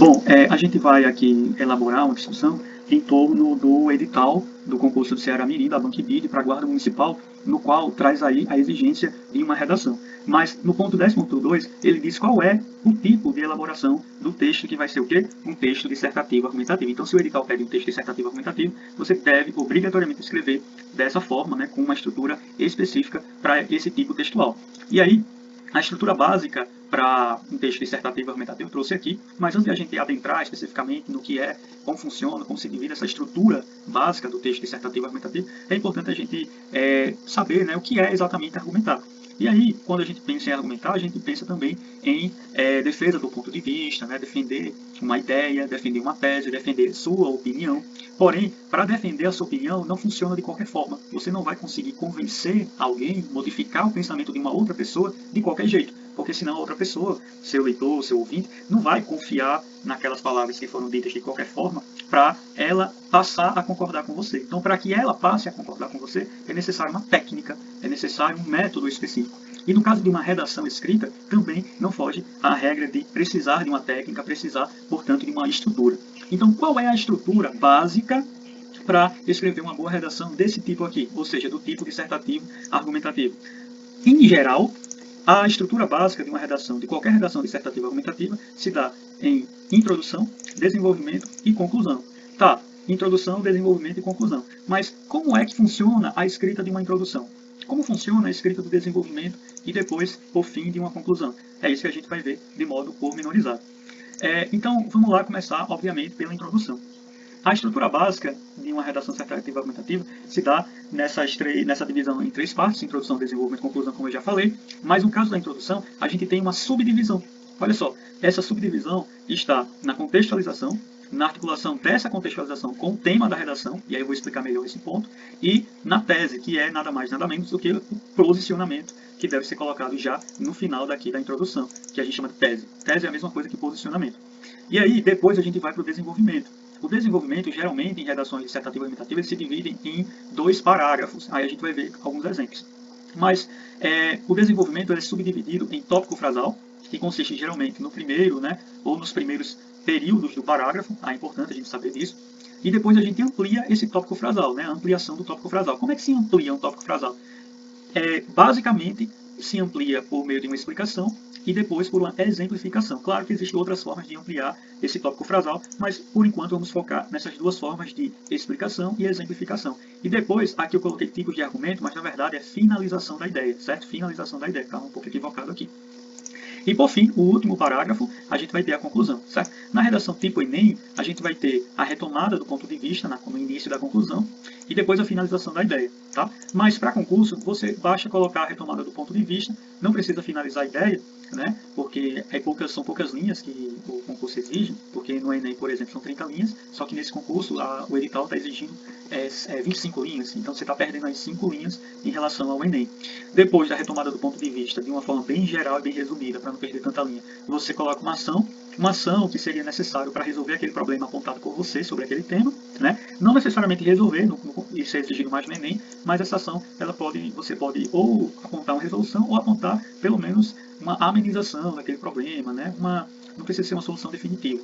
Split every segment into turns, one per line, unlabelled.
Bom, a gente vai aqui elaborar uma discussão em torno do edital do concurso do Ceará Mirim, da BanQBID, para a Guarda Municipal, no qual traz aí a exigência de uma redação. Mas no ponto 10.2, ele diz qual é o tipo de elaboração do texto que vai ser o quê? Um texto dissertativo argumentativo. Então, se o edital pede um texto dissertativo argumentativo, você deve obrigatoriamente escrever dessa forma, né, com uma estrutura específica para esse tipo textual. E aí, a estrutura básica para um texto dissertativo argumentativo eu trouxe aqui, mas antes de a gente adentrar especificamente no que é, como funciona, como se divide essa estrutura básica do texto dissertativo argumentativo, é importante a gente saber, né, o que é exatamente argumentar. E aí, quando a gente pensa em argumentar, a gente pensa também em defesa do ponto de vista, né, defender uma ideia, defender uma tese, defender sua opinião. Porém, para defender a sua opinião, não funciona de qualquer forma. Você não vai conseguir convencer alguém, modificar o pensamento de uma outra pessoa de qualquer jeito. Porque senão a outra pessoa, seu leitor, seu ouvinte, não vai confiar naquelas palavras que foram ditas de qualquer forma para ela passar a concordar com você. Então, para que ela passe a concordar com você, é necessário uma técnica, é necessário um método específico. E no caso de uma redação escrita, também não foge à regra de precisar de uma técnica, precisar, portanto, de uma estrutura. Então, qual é a estrutura básica para escrever uma boa redação desse tipo aqui, ou seja, do tipo dissertativo argumentativo? Em geral, a estrutura básica de uma redação, de qualquer redação dissertativa argumentativa, se dá em introdução, desenvolvimento e conclusão. Tá, introdução, desenvolvimento e conclusão. Mas como é que funciona a escrita de uma introdução? Como funciona a escrita do desenvolvimento e depois o fim de uma conclusão? É isso que a gente vai ver de modo pormenorizado. Então, vamos lá começar, obviamente, pela introdução. A estrutura básica de uma redação dissertativa argumentativa se dá nessa divisão em três partes, introdução, desenvolvimento e conclusão, como eu já falei, mas no caso da introdução, a gente tem uma subdivisão. Olha só, essa subdivisão está na contextualização, na articulação dessa contextualização com o tema da redação, e aí eu vou explicar melhor esse ponto, e na tese, que é nada mais nada menos do que o posicionamento que deve ser colocado já no final daqui da introdução, que a gente chama de tese. Tese é a mesma coisa que posicionamento. E aí, depois a gente vai para o desenvolvimento. O desenvolvimento, geralmente, em redações dissertativas e argumentativas, se dividem em 2 parágrafos. Aí a gente vai ver alguns exemplos. Mas o desenvolvimento é subdividido em tópico frasal, que consiste geralmente no primeiro, né, ou nos primeiros períodos do parágrafo. É importante a gente saber disso. E depois a gente amplia esse tópico frasal, né, a ampliação do tópico frasal. Como é que se amplia um tópico frasal? Basicamente, se amplia por meio de uma explicação e depois por uma exemplificação. Claro que existem outras formas de ampliar esse tópico frasal, mas por enquanto vamos focar nessas duas formas de explicação e exemplificação. E depois, aqui eu coloquei tipos de argumento, mas na verdade é finalização da ideia, certo? Finalização da ideia, estava um pouco equivocado aqui. E por fim, o último parágrafo, a gente vai ter a conclusão, certo? Na redação tipo Enem, a gente vai ter a retomada do ponto de vista no início da conclusão e depois a finalização da ideia, tá? Mas para concurso, você basta colocar a retomada do ponto de vista, não precisa finalizar a ideia, né? Porque são poucas linhas que o concurso exige, porque no Enem, por exemplo, são 30 linhas, só que nesse concurso o edital está exigindo 25 linhas, então você está perdendo aí 5 linhas em relação ao Enem. Depois da retomada do ponto de vista, de uma forma bem geral e bem resumida, para não perder tanta linha, você coloca uma ação que seria necessário para resolver aquele problema apontado por você sobre aquele tema, né? Não necessariamente resolver, isso é exigido mais no Enem, mas essa ação você pode ou apontar uma resolução ou apontar pelo menos uma amenização daquele problema, né? Não precisa ser uma solução definitiva.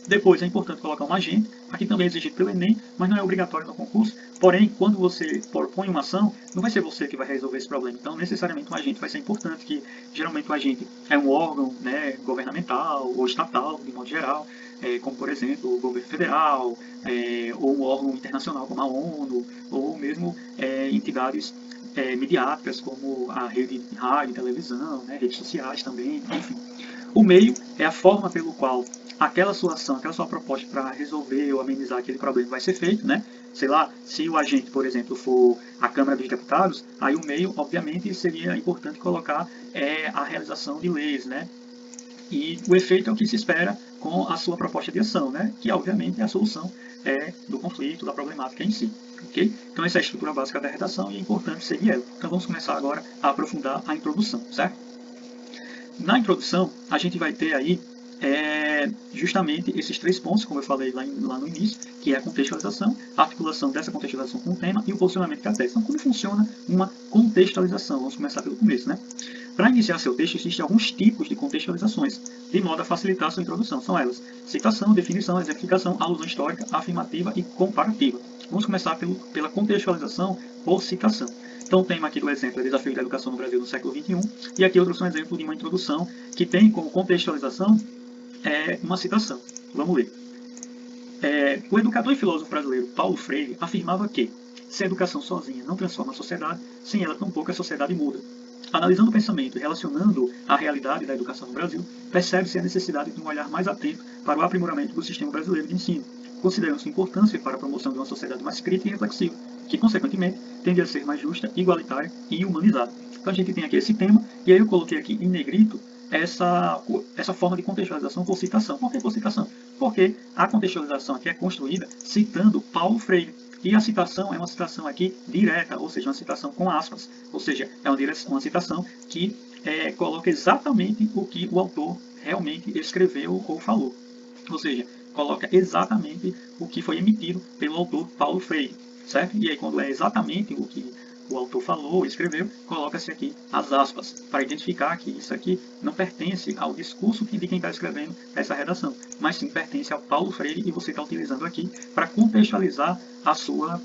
Depois é importante colocar um agente, aqui também é exigido pelo Enem, mas não é obrigatório no concurso. Porém, quando você propõe uma ação, não vai ser você que vai resolver esse problema. Então, necessariamente, um agente vai ser importante, que geralmente o agente é um órgão, né, governamental ou estatal, de modo geral, como, por exemplo, o governo federal, ou um órgão internacional, como a ONU, ou mesmo entidades midiáticas, como a rede de rádio, televisão, né, redes sociais também, enfim. O meio é a forma pelo qual aquela sua ação, aquela sua proposta para resolver ou amenizar aquele problema vai ser feito, né? Sei lá, se o agente, por exemplo, for a Câmara dos Deputados, aí o meio, obviamente, seria importante colocar a realização de leis, né? E o efeito é o que se espera com a sua proposta de ação, né? Que, obviamente, é a solução do conflito, da problemática em si. Okay? Então, essa é a estrutura básica da redação e é importante seguir ela. Então, vamos começar agora a aprofundar a introdução, certo? Na introdução, a gente vai ter aí justamente esses 3 pontos, como eu falei lá no início, que é a contextualização, a articulação dessa contextualização com o tema e o posicionamento da tese. Então, como funciona uma contextualização? Vamos começar pelo começo, né? Para iniciar seu texto, existem alguns tipos de contextualizações, de modo a facilitar sua introdução. São elas: citação, definição, exemplificação, alusão histórica, afirmativa e comparativa. Vamos começar pela contextualização por citação. Então, o tema aqui do exemplo é Desafio da Educação no Brasil no século XXI, e aqui eu trouxe um exemplo de uma introdução que tem como contextualização uma citação. Vamos ler. O educador e filósofo brasileiro Paulo Freire afirmava que se a educação sozinha não transforma a sociedade, sem ela tampouco a sociedade muda. Analisando o pensamento e relacionando a realidade da educação no Brasil, percebe-se a necessidade de um olhar mais atento para o aprimoramento do sistema brasileiro de ensino, considerando sua importância para a promoção de uma sociedade mais crítica e reflexiva, que, consequentemente, tende a ser mais justa, igualitária e humanizada. Então, a gente tem aqui esse tema, e aí eu coloquei aqui em negrito essa forma de contextualização por citação. Por que por citação? Porque a contextualização aqui é construída citando Paulo Freire. E a citação é uma citação aqui direta, ou seja, uma citação com aspas. Ou seja, é uma citação que coloca exatamente o que o autor realmente escreveu ou falou. Ou seja, coloca exatamente o que foi emitido pelo autor Paulo Freire. Certo? E aí, quando é exatamente o que o autor falou, escreveu, coloca-se aqui as aspas, para identificar que isso aqui não pertence ao discurso de quem está escrevendo essa redação, mas sim pertence ao Paulo Freire e você está utilizando aqui para contextualizar a sua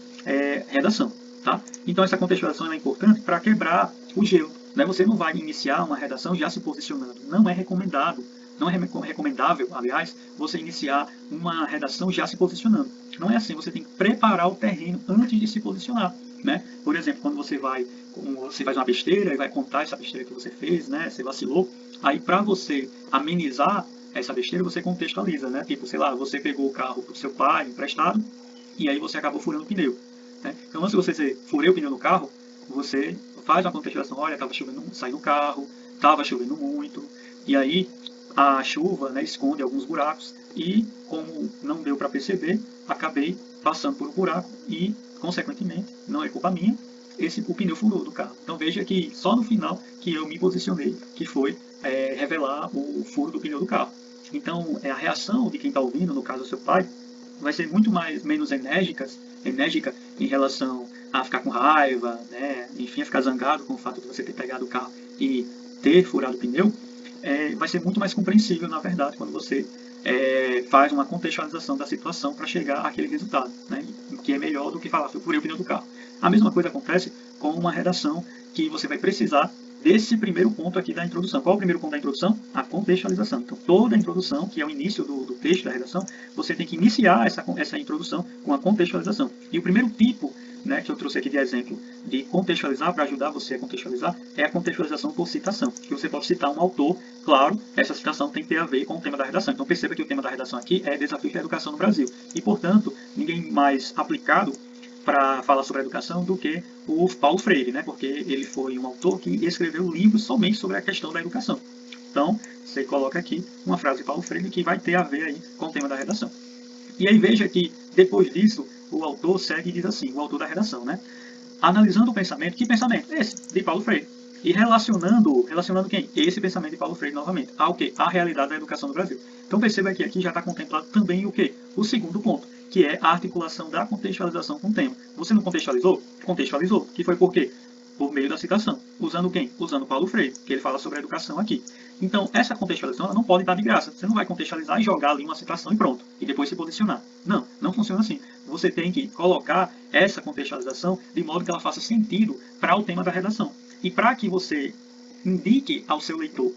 redação. Tá? Então essa contextualização é importante para quebrar o gelo. Né? Você não vai iniciar uma redação já se posicionando. Não é recomendado, não é recomendável, aliás, você iniciar uma redação já se posicionando. Não é assim, você tem que preparar o terreno antes de se posicionar. Né? Por exemplo, quando você faz uma besteira e vai contar essa besteira que você fez, né? Você vacilou, aí para você amenizar essa besteira, você contextualiza, né? Tipo, sei lá, você pegou o carro do seu pai emprestado e aí você acabou furando o pneu. Né? Então, antes de você furei o pneu do carro, você faz uma contextualização, olha, estava chovendo, sai do carro, estava chovendo muito, e aí a chuva, né, esconde alguns buracos e, como não deu para perceber, acabei passando por um buraco e, consequentemente, não é culpa minha, o pneu furou do carro. Então veja que só no final que eu me posicionei, que foi revelar o furo do pneu do carro. Então a reação de quem está ouvindo, no caso do seu pai, vai ser muito menos enérgica em relação a ficar com raiva, né, enfim, a ficar zangado com o fato de você ter pegado o carro e ter furado o pneu. Vai ser muito mais compreensível, na verdade, quando você faz uma contextualização da situação para chegar àquele resultado, né, que é melhor do que falar, eu furei o pneu do carro. A mesma coisa acontece com uma redação que você vai precisar desse primeiro ponto aqui da introdução. Qual é o primeiro ponto da introdução? A contextualização. Então, toda a introdução, que é o início do texto da redação, você tem que iniciar essa introdução com a contextualização. E o primeiro tipo, né, que eu trouxe aqui de exemplo de contextualizar, para ajudar você a contextualizar, é a contextualização por citação, que você pode citar um autor, claro, essa citação tem que ter a ver com o tema da redação. Então perceba que o tema da redação aqui é Desafio da Educação no Brasil. E, portanto, ninguém mais aplicado para falar sobre a educação do que o Paulo Freire, né, porque ele foi um autor que escreveu livros somente sobre a questão da educação. Então, você coloca aqui uma frase de Paulo Freire que vai ter a ver aí com o tema da redação. E aí veja que, depois disso, o autor segue e diz assim, o autor da redação, né? Analisando o pensamento, que pensamento? Esse, de Paulo Freire. E relacionando quem? Esse pensamento de Paulo Freire novamente, ao quê? A realidade da educação no Brasil. Então perceba que aqui já está contemplado também o quê? O segundo ponto, que é a articulação da contextualização com o tema. Você não contextualizou? Contextualizou. Que foi por quê? Por meio da citação. Usando quem? Usando Paulo Freire, que ele fala sobre a educação aqui. Então, essa contextualização ela não pode dar de graça. Você não vai contextualizar e jogar ali uma citação e pronto. E depois se posicionar. Não, não funciona assim. Você tem que colocar essa contextualização de modo que ela faça sentido para o tema da redação. E para que você indique ao seu leitor,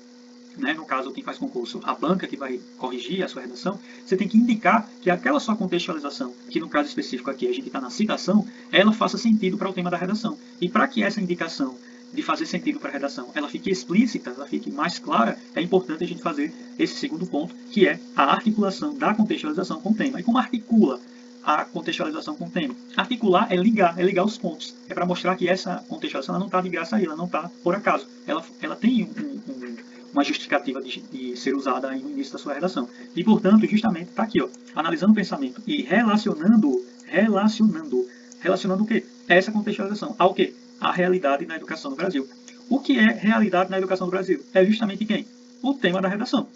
né, no caso quem faz concurso, a banca que vai corrigir a sua redação, você tem que indicar que aquela sua contextualização, que no caso específico aqui a gente está na citação, ela faça sentido para o tema da redação. E para que essa indicação de fazer sentido para a redação ela fique explícita, ela fique mais clara, é importante a gente fazer esse segundo ponto, que é a articulação da contextualização com o tema. E como articula a contextualização com o tema? Articular é ligar os pontos. É para mostrar que essa contextualização ela não está de graça aí, ela não está por acaso. Ela tem uma justificativa de ser usada aí no início da sua redação. E, portanto, justamente está aqui, ó, analisando o pensamento e relacionando o quê? Essa contextualização ao quê? A realidade na educação no Brasil. O que é realidade na educação no Brasil? É justamente quem? O tema da redação.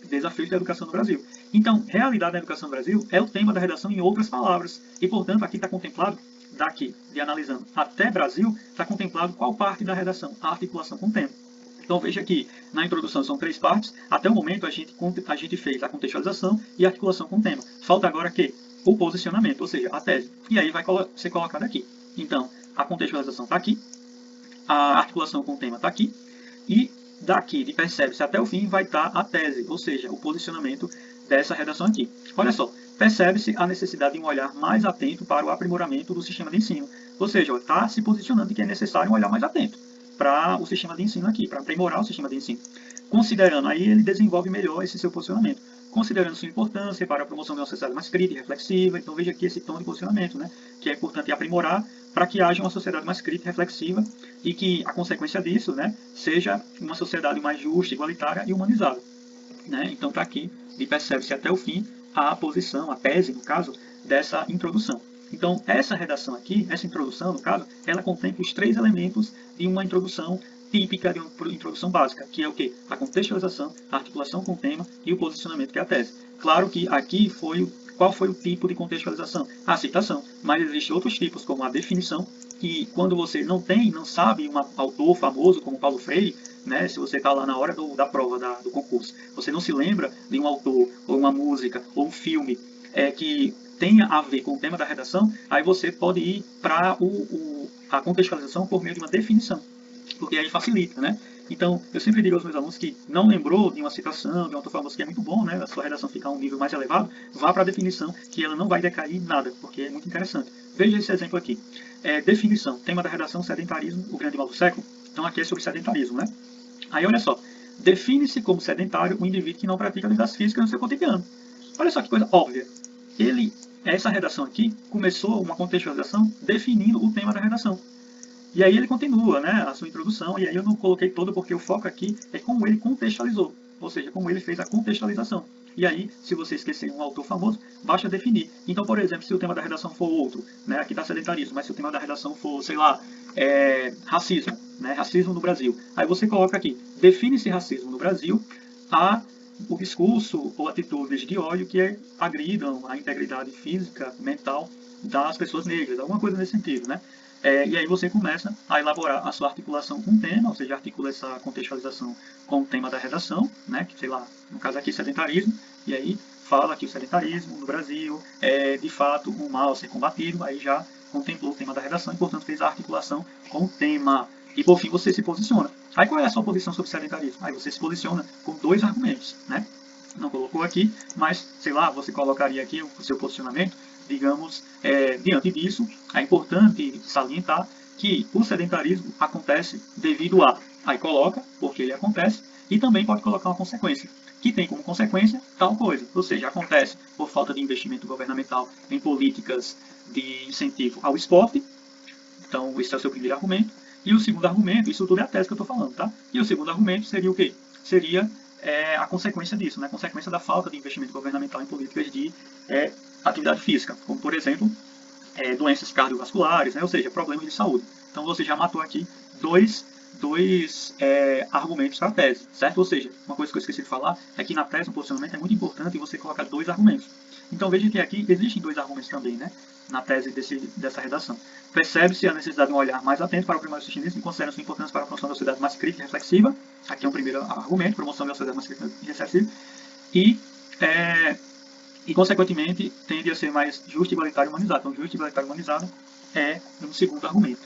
Desafios da educação no Brasil. Então, realidade na educação no Brasil é o tema da redação em outras palavras. E, portanto, aqui está contemplado, daqui, de analisando até Brasil, está contemplado qual parte da redação? A articulação com o tema. Então veja que na introdução são 3 partes, até o momento a gente fez a contextualização e a articulação com o tema. Falta agora que o posicionamento, ou seja, a tese. E aí vai ser colocado aqui. Então, a contextualização está aqui, a articulação com o tema está aqui, e daqui de percebe-se até o fim vai estar a tese, ou seja, o posicionamento dessa redação aqui. Olha só, percebe-se a necessidade de um olhar mais atento para o aprimoramento do sistema de ensino. Ou seja, está se posicionando de que é necessário um olhar mais atento para o sistema de ensino aqui, para aprimorar o sistema de ensino. Considerando, aí ele desenvolve melhor esse seu posicionamento. Considerando sua importância para a promoção de uma sociedade mais crítica e reflexiva, então veja aqui esse tom de posicionamento, né, que é importante aprimorar para que haja uma sociedade mais crítica e reflexiva e que a consequência disso, né, seja uma sociedade mais justa, igualitária e humanizada. Né? Então está aqui, e percebe-se até o fim a posição, a tese, no caso, dessa introdução. Então, essa redação aqui, essa introdução, no caso, ela contempla os 3 elementos de uma introdução típica, de uma introdução básica, que é o quê? A contextualização, a articulação com o tema e o posicionamento, que é a tese. Claro que aqui qual foi o tipo de contextualização? A citação, mas existem outros tipos, como a definição, que quando você não sabe um autor famoso como Paulo Freire, né, se você está lá na hora da prova, do concurso, você não se lembra de um autor, ou uma música, ou um filme que tenha a ver com o tema da redação, aí você pode ir para a contextualização por meio de uma definição, porque aí facilita, né? Então, eu sempre digo aos meus alunos que não lembrou de uma citação, de um autor famoso, que é muito bom, né? A sua redação ficar a um nível mais elevado, vá para a definição, que ela não vai decair nada, porque é muito interessante. Veja esse exemplo aqui. Definição, tema da redação, sedentarismo, o grande mal do século. Então, aqui é sobre sedentarismo, né? Aí, olha só. Define-se como sedentário o indivíduo que não pratica atividades físicas no seu cotidiano. Olha só que coisa óbvia. Essa redação aqui começou uma contextualização definindo o tema da redação. E aí ele continua, né, a sua introdução, e aí eu não coloquei todo porque o foco aqui é como ele contextualizou, ou seja, como ele fez a contextualização. E aí, se você esquecer um autor famoso, basta definir. Então, por exemplo, se o tema da redação for outro, né, aqui está sedentarismo, mas se o tema da redação for, sei lá, racismo, né, racismo no Brasil, aí você coloca aqui, define-se racismo no Brasil o discurso ou atitudes de ódio que agridam a integridade física, mental das pessoas negras, alguma coisa nesse sentido, né? E aí você começa a elaborar a sua articulação com o tema, ou seja, articula essa contextualização com o tema da redação, né, que sei lá, no caso aqui sedentarismo, e aí fala que o sedentarismo no Brasil é de fato um mal a ser combatido, aí já contemplou o tema da redação e portanto fez a articulação com o tema. E por fim você se posiciona. Aí qual é a sua posição sobre sedentarismo? Aí você se posiciona com 2 argumentos, né? Não colocou aqui, mas sei lá, você colocaria aqui o seu posicionamento. Digamos, diante disso, é importante salientar que o sedentarismo acontece devido a, aí coloca, porque ele acontece, e também pode colocar uma consequência, que tem como consequência tal coisa, ou seja, acontece por falta de investimento governamental em políticas de incentivo ao esporte. Então, esse é o seu primeiro argumento. E o segundo argumento, isso tudo é a tese que eu estou falando, tá? E o segundo argumento seria o quê? Seria a consequência disso, né? A consequência da falta de investimento governamental em políticas de atividade física, como por exemplo, doenças cardiovasculares, né? Ou seja, problemas de saúde. Então você já matou aqui dois argumentos para a tese, certo? Ou seja, uma coisa que eu esqueci de falar é que na tese, no posicionamento, é muito importante você colocar 2 argumentos. Então veja que aqui existem 2 argumentos também, né? Na tese dessa redação. Percebe-se a necessidade de um olhar mais atento para o primário sistema, considerando sua importância para a promoção da sociedade mais crítica e reflexiva. Aqui é um primeiro argumento, promoção da sociedade mais crítica e reflexiva. E, consequentemente, tende a ser mais justo, igualitário e humanizado. Então, justo, igualitário e humanizado é um segundo argumento.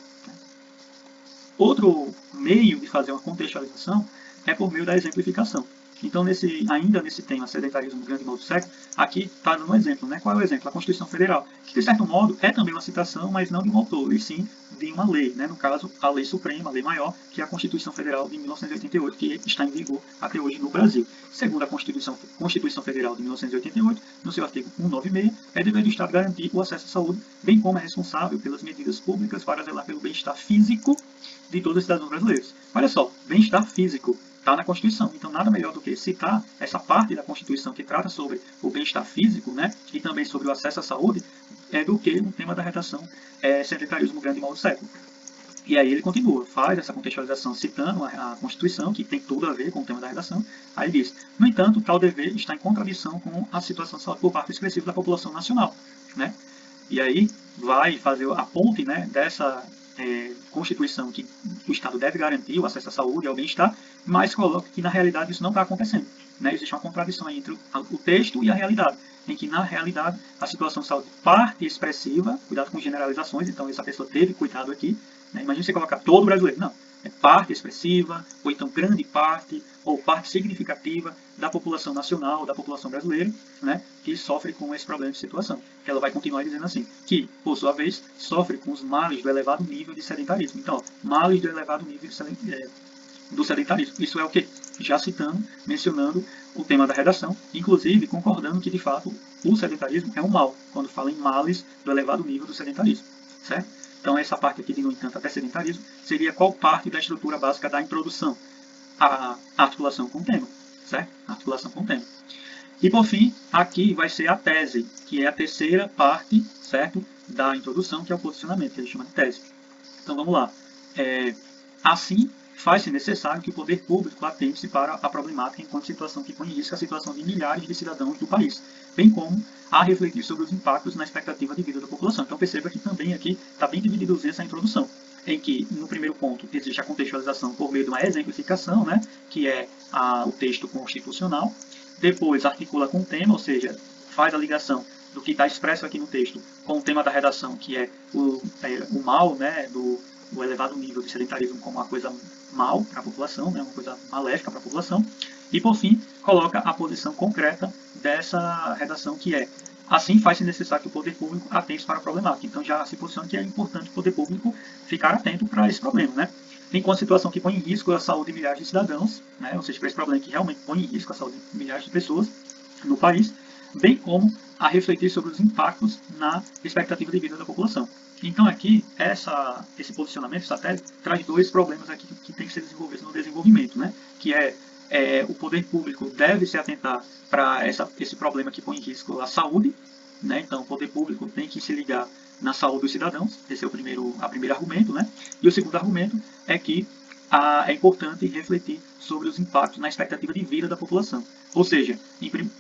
Outro meio de fazer uma contextualização é por meio da exemplificação. Então, ainda nesse tema, sedentarismo no grande mal do século, aqui está dando um exemplo, né? Qual é o exemplo? A Constituição Federal, que de certo modo é também uma citação, mas não de um autor, e sim de uma lei, né? No caso, a lei suprema, a lei maior, que é a Constituição Federal de 1988, que está em vigor até hoje no Brasil. Segundo a Constituição Federal de 1988, no seu artigo 196, é dever do Estado garantir o acesso à saúde, bem como é responsável pelas medidas públicas para zelar pelo bem-estar físico de todos os cidadãos brasileiros. Olha só, bem-estar físico está na Constituição. Então, nada melhor do que citar essa parte da Constituição que trata sobre o bem-estar físico, né, e também sobre o acesso à saúde, do que o tema da redação sedentarismo grande mal do século. E aí ele continua, faz essa contextualização citando a Constituição, que tem tudo a ver com o tema da redação. Aí ele diz, no entanto, tal dever está em contradição com a situação de saúde por parte expressiva da população nacional, né? E aí vai fazer a ponte, né, dessa Constituição que o Estado deve garantir o acesso à saúde e ao bem-estar, mas coloca que na realidade isso não está acontecendo. Né? Existe uma contradição aí entre o texto e a realidade, em que na realidade a situação de saúde parte expressiva, cuidado com generalizações, então essa pessoa teve cuidado aqui, né? Imagina você colocar todo brasileiro, não, é parte expressiva, ou então grande parte, ou parte significativa da população nacional, da população brasileira, né, que sofre com esse problema de situação. Ela vai continuar dizendo assim, que, por sua vez, sofre com os males do elevado nível de sedentarismo. Então, males do elevado nível do sedentarismo. Isso é o que? Já citando, mencionando o tema da redação, inclusive concordando que, de fato, o sedentarismo é um mal, quando fala em males do elevado nível do sedentarismo, certo? Então, essa parte aqui de, no entanto, até sedentarismo, seria qual parte da estrutura básica da introdução? A articulação com o tema, certo? A articulação com o tema. E, por fim, aqui vai ser a tese, que é a terceira parte, certo? Da introdução, que é o posicionamento, que a gente chama de tese. Então, vamos lá. Assim, faz-se necessário que o poder público atente-se para a problemática enquanto situação que põe em risco a situação de milhares de cidadãos do país, bem como a refletir sobre os impactos na expectativa de vida da população. Então perceba que também aqui está bem dividido essa introdução, em que no primeiro ponto existe a contextualização por meio de uma exemplificação, né, que é o texto constitucional, depois articula com o tema, ou seja, faz a ligação do que está expresso aqui no texto com o tema da redação, que é o mal, né, do elevado nível de sedentarismo como uma coisa mal para a população, né, uma coisa maléfica para a população, e por fim coloca a posição concreta dessa redação, que é: assim faz-se necessário que o poder público atente para a problemática. Então já se posiciona que é importante o poder público ficar atento para esse problema, né? Enquanto situação que põe em risco a saúde de milhares de cidadãos, né, ou seja, para esse problema que realmente põe em risco a saúde de milhares de pessoas no país, bem como a refletir sobre os impactos na expectativa de vida da população. Então aqui, esse posicionamento, essa tese, traz dois problemas aqui que tem que ser desenvolvidos no desenvolvimento, né? Que o poder público deve se atentar para esse problema que põe em risco a saúde, né? Então o poder público tem que se ligar na saúde dos cidadãos, esse é o primeiro argumento, né? E o segundo argumento é que é importante refletir sobre os impactos na expectativa de vida da população. Ou seja,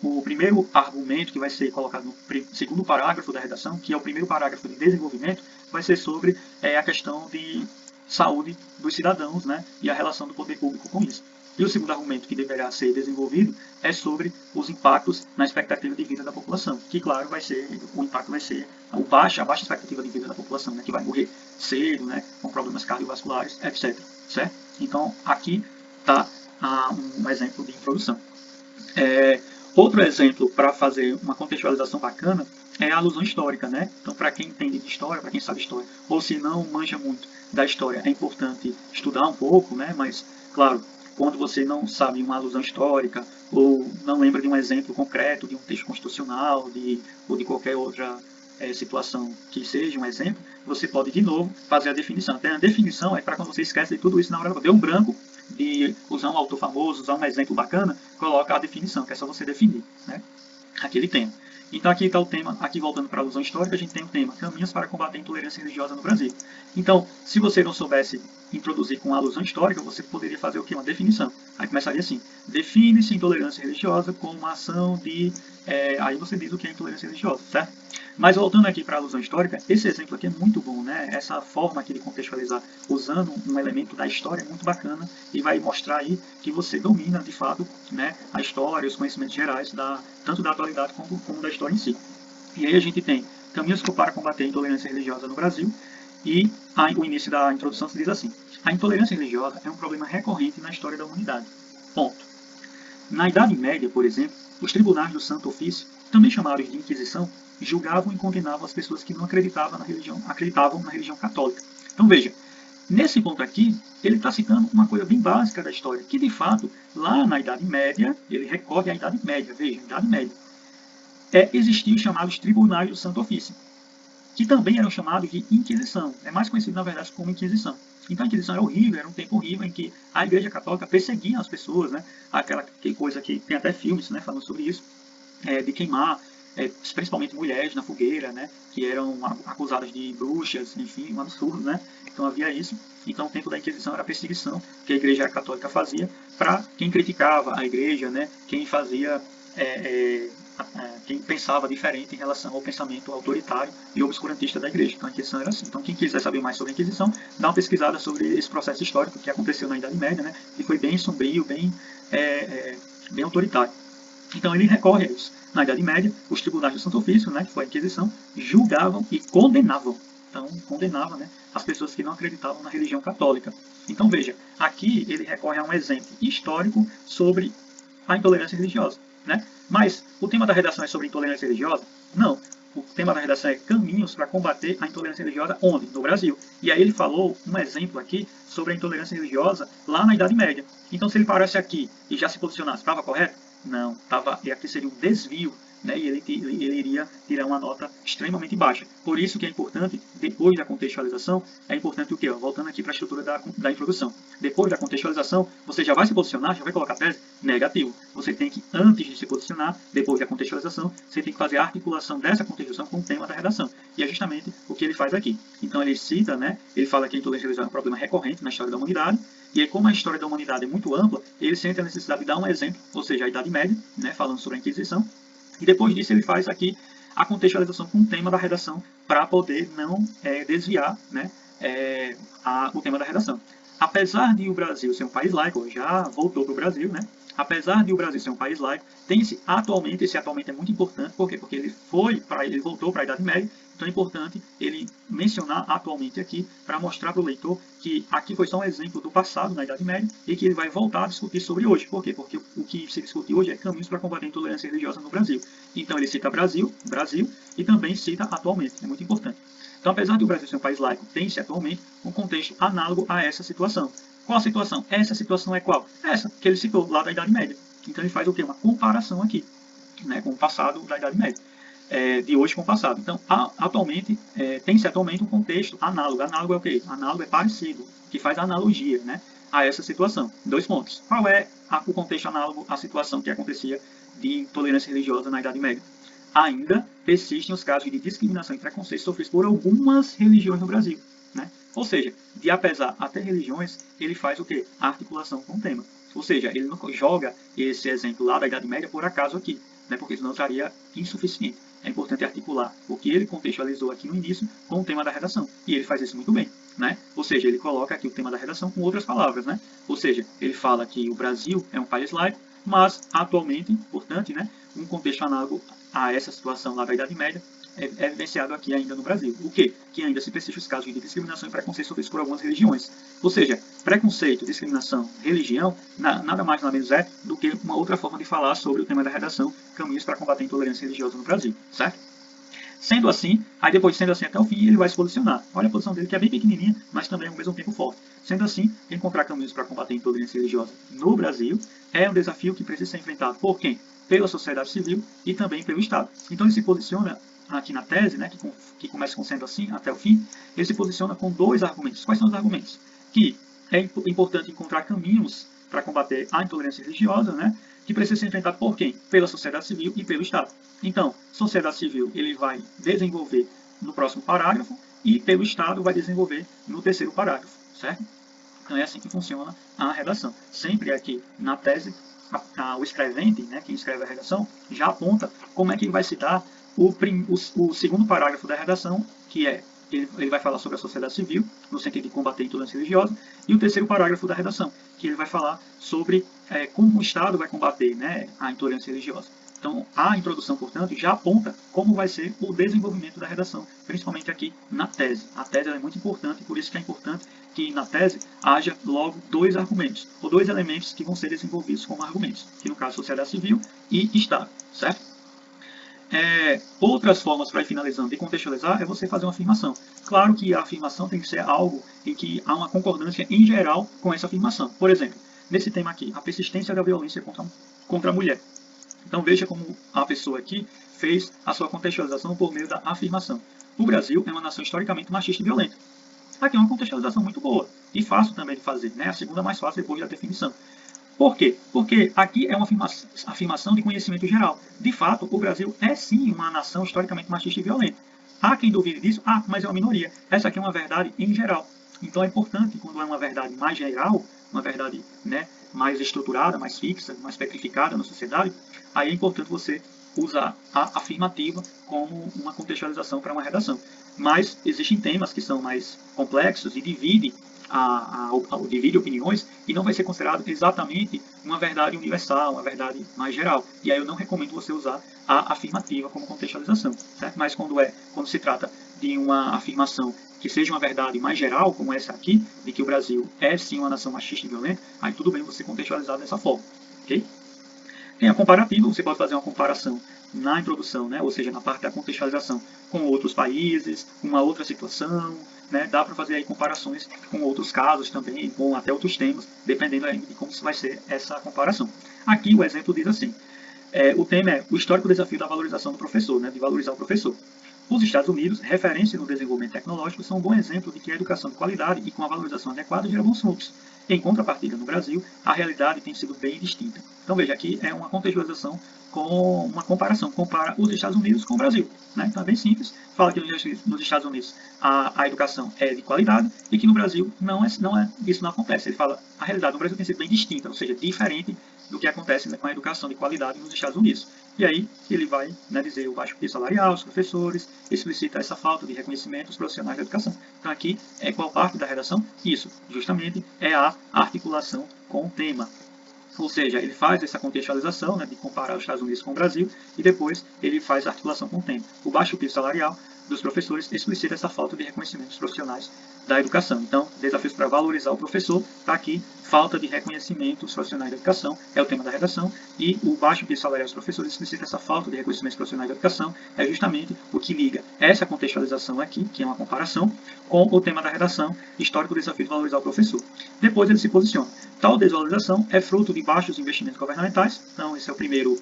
o primeiro argumento que vai ser colocado no segundo parágrafo da redação, que é o primeiro parágrafo de desenvolvimento, vai ser sobre a questão de saúde dos cidadãos, né, e a relação do poder público com isso. E o segundo argumento que deverá ser desenvolvido é sobre os impactos na expectativa de vida da população, que, claro, o impacto vai ser a baixa expectativa de vida da população, né, que vai morrer cedo, né, com problemas cardiovasculares, etc. Certo? Então, aqui está um exemplo de introdução. Outro exemplo para fazer uma contextualização bacana é a alusão histórica, né? Então, para quem entende de história, para quem sabe história, ou se não manja muito da história, é importante estudar um pouco, né? Mas, claro, quando você não sabe uma alusão histórica ou não lembra de um exemplo concreto, de um texto constitucional ou de qualquer outra situação que seja um exemplo, você pode de novo fazer a definição. Até a definição é para quando você esquece de tudo isso na hora, deu um branco de usar um autor famoso, usar um exemplo bacana, coloca a definição, que é só você definir, né, aquele tema. Então aqui está o tema, aqui voltando para a alusão histórica, a gente tem o tema Caminhos para combater a intolerância religiosa no Brasil. Então, se você não soubesse introduzir com a alusão histórica, você poderia fazer o quê? Uma definição. Aí começaria assim: define-se intolerância religiosa como uma ação de... aí você diz o que é intolerância religiosa, certo? Mas voltando aqui para a alusão histórica, esse exemplo aqui é muito bom, né? Essa forma aqui de contextualizar usando um elemento da história é muito bacana e vai mostrar aí que você domina, de fato, né, a história, os conhecimentos gerais, tanto da atualidade como da história em si. E aí a gente tem Caminhos para combater a intolerância religiosa no Brasil, e o início da introdução se diz assim: a intolerância religiosa é um problema recorrente na história da humanidade. Ponto. Na Idade Média, por exemplo, os tribunais do Santo Ofício, também chamados de Inquisição, julgavam e condenavam as pessoas que não acreditavam na religião católica. Então veja, nesse ponto aqui, ele está citando uma coisa bem básica da história, que de fato, lá na Idade Média, ele recorre à Idade Média, veja, Idade Média, existiam os chamados tribunais do Santo Ofício, que também eram chamados de Inquisição. É mais conhecido, na verdade, como Inquisição. Então a Inquisição era horrível, era um tempo horrível em que a Igreja Católica perseguia as pessoas, né? Aquela coisa que tem até filmes, né, falando sobre isso, de queimar, principalmente mulheres na fogueira, né, que eram acusadas de bruxas, enfim, um absurdo, né? Então havia isso. Então o tempo da Inquisição era a perseguição que a Igreja Católica fazia para quem criticava a Igreja, né, quem fazia quem pensava diferente em relação ao pensamento autoritário e obscurantista da igreja. Então a Inquisição era assim. Então quem quiser saber mais sobre a Inquisição, dá uma pesquisada sobre esse processo histórico que aconteceu na Idade Média, né, que foi bem sombrio, bem autoritário. Então ele recorre a isso. Na Idade Média, os tribunais do Santo Ofício, né, que foi a Inquisição, julgavam e condenavam. Então, condenava, né, as pessoas que não acreditavam na religião católica. Então, veja, aqui ele recorre a um exemplo histórico sobre a intolerância religiosa. Né? Mas o tema da redação é sobre intolerância religiosa? Não. O tema da redação é caminhos para combater a intolerância religiosa onde? No Brasil. E aí ele falou um exemplo aqui sobre a intolerância religiosa lá na Idade Média. Então, se ele parasse aqui e já se posicionasse, estava correto? Não, e aqui seria um desvio, né, e ele iria tirar uma nota extremamente baixa. Por isso que é importante, depois da contextualização, é importante o quê? Voltando aqui para a estrutura da introdução. Depois da contextualização, você já vai se posicionar, já vai colocar tese? Negativo. Você tem que, antes de se posicionar, depois da contextualização, você tem que fazer a articulação dessa contextualização com o tema da redação. E é justamente o que ele faz aqui. Então ele cita, né, ele fala que a intolerância religiosa é um problema recorrente na história da humanidade, e aí, como a história da humanidade é muito ampla, ele sente a necessidade de dar um exemplo, ou seja, a Idade Média, né, falando sobre a Inquisição, e depois disso ele faz aqui a contextualização com o tema da redação, para poder não desviar, né, o tema da redação. Apesar de o Brasil ser um país laico, já voltou para o Brasil, né? Apesar de o Brasil ser um país laico, tem esse atualmente é muito importante, por quê? Porque ele voltou para a Idade Média, então é importante ele mencionar atualmente aqui, para mostrar para o leitor que aqui foi só um exemplo do passado na Idade Média, e que ele vai voltar a discutir sobre hoje. Por quê? Porque o que se discute hoje é caminhos para combater a intolerância religiosa no Brasil. Então ele cita Brasil, e também cita atualmente, é muito importante. Então, apesar de o Brasil ser um país laico, tem-se atualmente um contexto análogo a essa situação. Qual a situação? Essa situação é qual? Essa que ele citou, lá da Idade Média. Então ele faz o quê? Uma comparação aqui, né, com o passado da Idade Média, de hoje com o passado. Então, atualmente, tem-se atualmente um contexto análogo. Análogo é o quê? Análogo é parecido, que faz analogia, né, a essa situação. 2 pontos. Qual é o contexto análogo à situação que acontecia de intolerância religiosa na Idade Média? Ainda persistem os casos de discriminação e preconceito sofridos por algumas religiões no Brasil. Né? Ou seja, de apesar até religiões, ele faz o quê? A articulação com o tema. Ou seja, ele não joga esse exemplo lá da Idade Média por acaso aqui, né? Porque senão estaria insuficiente. É importante articular o que ele contextualizou aqui no início com o tema da redação. E ele faz isso muito bem. Né? Ou seja, ele coloca aqui o tema da redação com outras palavras. Né? Ou seja, ele fala que o Brasil é um país laico, mas atualmente, importante, né, um contexto análogo a essa situação lá da Idade Média é evidenciado aqui ainda no Brasil. O quê? Que ainda se persistem os casos de discriminação e preconceito sofridos por algumas religiões. Ou seja, preconceito, discriminação, religião, nada mais nada menos é do que uma outra forma de falar sobre o tema da redação, caminhos para combater a intolerância religiosa no Brasil. Certo? Sendo assim, aí depois sendo assim até o fim, ele vai se posicionar. Olha a posição dele, que é bem pequenininha, mas também ao mesmo tempo forte. Sendo assim, encontrar caminhos para combater a intolerância religiosa no Brasil é um desafio que precisa ser enfrentado por quem? Pela sociedade civil e também pelo Estado. Então ele se posiciona aqui na tese, né, que começa com sendo assim até o fim, ele se posiciona com 2 argumentos. Quais são os argumentos? Que é importante encontrar caminhos para combater a intolerância religiosa, né, que precisa ser enfrentado por quem? Pela sociedade civil e pelo Estado. Então, sociedade civil ele vai desenvolver no próximo parágrafo e pelo Estado vai desenvolver no 3º parágrafo, certo? Então é assim que funciona a redação. Sempre aqui na tese, o escrevente, né, quem escreve a redação, já aponta como é que ele vai citar o 2º parágrafo da redação, que é ele vai falar sobre a sociedade civil, no sentido de combater a intolerância religiosa, e o 3º parágrafo da redação, que ele vai falar sobre como o Estado vai combater, né, a intolerância religiosa. Então, a introdução, portanto, já aponta como vai ser o desenvolvimento da redação, principalmente aqui na tese. A tese é muito importante, por isso que é importante que na tese haja logo 2 argumentos, ou 2 elementos que vão ser desenvolvidos como argumentos, que no caso sociedade civil e Estado, certo? Outras formas para ir finalizando de contextualizar é você fazer uma afirmação. Claro que a afirmação tem que ser algo em que há uma concordância em geral com essa afirmação. Por exemplo, nesse tema aqui, a persistência da violência contra a mulher. Então veja como a pessoa aqui fez a sua contextualização por meio da afirmação. O Brasil é uma nação historicamente machista e violenta. Aqui é uma contextualização muito boa e fácil também de fazer, né? A segunda mais fácil depois da definição. Por quê? Porque aqui é uma afirmação de conhecimento geral. De fato, o Brasil é sim uma nação historicamente machista e violenta. Há quem duvide disso? Mas é uma minoria. Essa aqui é uma verdade em geral. Então é importante, quando é uma verdade mais geral, uma verdade, né, mais estruturada, mais fixa, mais petrificada na sociedade, aí é importante você usar a afirmativa como uma contextualização para uma redação. Mas existem temas que são mais complexos e divide opiniões e não vai ser considerado exatamente uma verdade universal, uma verdade mais geral. E aí eu não recomendo você usar a afirmativa como contextualização, certo? Mas quando se trata de uma afirmação que seja uma verdade mais geral, como essa aqui, de que o Brasil é sim uma nação machista e violenta, aí tudo bem você contextualizar dessa forma, ok? Tem a comparativa, você pode fazer uma comparação na introdução, né, ou seja, na parte da contextualização com outros países, uma outra situação, né, dá para fazer aí comparações com outros casos também, com até outros temas, dependendo aí de como vai ser essa comparação. Aqui o exemplo diz assim, o tema é o histórico desafio da valorização do professor, né, de valorizar o professor. Os Estados Unidos, referência no desenvolvimento tecnológico, são um bom exemplo de que a educação de qualidade e com a valorização adequada gera bons frutos. Em contrapartida, no Brasil, a realidade tem sido bem distinta. Então, veja, aqui é uma contextualização com uma comparação, compara os Estados Unidos com o Brasil. Né? Então, é bem simples, fala que nos Estados Unidos a educação é de qualidade e que no Brasil isso não acontece. Ele fala a realidade no Brasil tem sido bem distinta, ou seja, diferente do que acontece, né, com a educação de qualidade nos Estados Unidos. E aí ele vai, né, dizer o baixo piso salarial, os professores, explicita essa falta de reconhecimento dos profissionais da educação. Então aqui, qual parte da redação? Isso, justamente, é a articulação com o tema. Ou seja, ele faz essa contextualização, né, de comparar os Estados Unidos com o Brasil, e depois ele faz a articulação com o tema. O baixo piso salarial dos professores explicita essa falta de reconhecimento dos profissionais da educação. Então, desafios para valorizar o professor, está aqui, falta de reconhecimento dos profissionais da educação, é o tema da redação, e o baixo piso salarial dos professores explicita essa falta de reconhecimento dos profissionais da educação, é justamente o que liga essa contextualização aqui, que é uma comparação, com o tema da redação, histórico desafio de valorizar o professor. Depois ele se posiciona. Tal desvalorização é fruto de baixos investimentos governamentais, então esse é o primeiro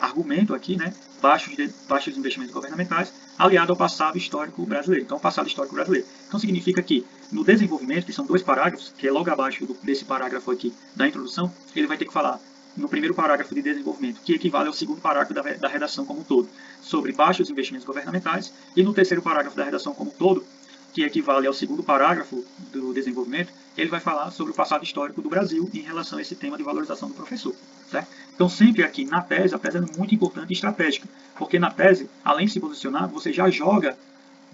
argumento aqui, né? Baixos investimentos governamentais, aliado ao passado histórico brasileiro. Então, passado histórico brasileiro. Então, significa que no desenvolvimento, que são 2 parágrafos, que é logo abaixo desse parágrafo aqui da introdução, ele vai ter que falar no primeiro parágrafo de desenvolvimento, que equivale ao segundo parágrafo da redação como um todo, sobre baixos investimentos governamentais, e no terceiro parágrafo da redação como um todo, que equivale ao segundo parágrafo do desenvolvimento, ele vai falar sobre o passado histórico do Brasil em relação a esse tema de valorização do professor. Certo? Então, sempre aqui na tese, a tese é muito importante e estratégica, porque na tese, além de se posicionar, você já joga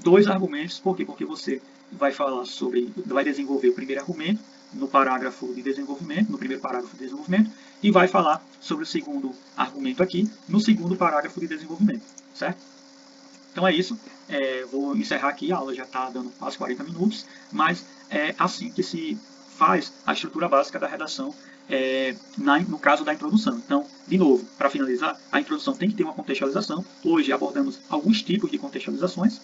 2 argumentos. Por quê? Porque você vai desenvolver o primeiro argumento no parágrafo de desenvolvimento, no primeiro parágrafo de desenvolvimento, e vai falar sobre o segundo argumento aqui, no segundo parágrafo de desenvolvimento. Certo? Então é isso, vou encerrar aqui, a aula já está dando quase 40 minutos, mas é assim que se faz a estrutura básica da redação no caso da introdução. Então, de novo, para finalizar, a introdução tem que ter uma contextualização. Hoje abordamos alguns tipos de contextualizações.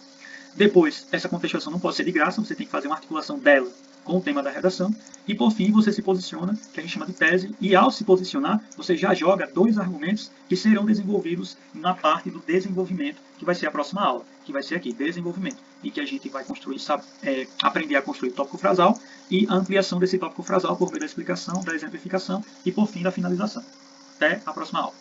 Depois, essa contextualização não pode ser de graça, você tem que fazer uma articulação dela com o tema da redação. E, por fim, você se posiciona, que a gente chama de tese, e ao se posicionar, você já joga 2 argumentos que serão desenvolvidos na parte do desenvolvimento, que vai ser a próxima aula, que vai ser aqui, desenvolvimento, e que a gente vai construir, aprender a construir tópico frasal e a ampliação desse tópico frasal por meio da explicação, da exemplificação e, por fim, da finalização. Até a próxima aula.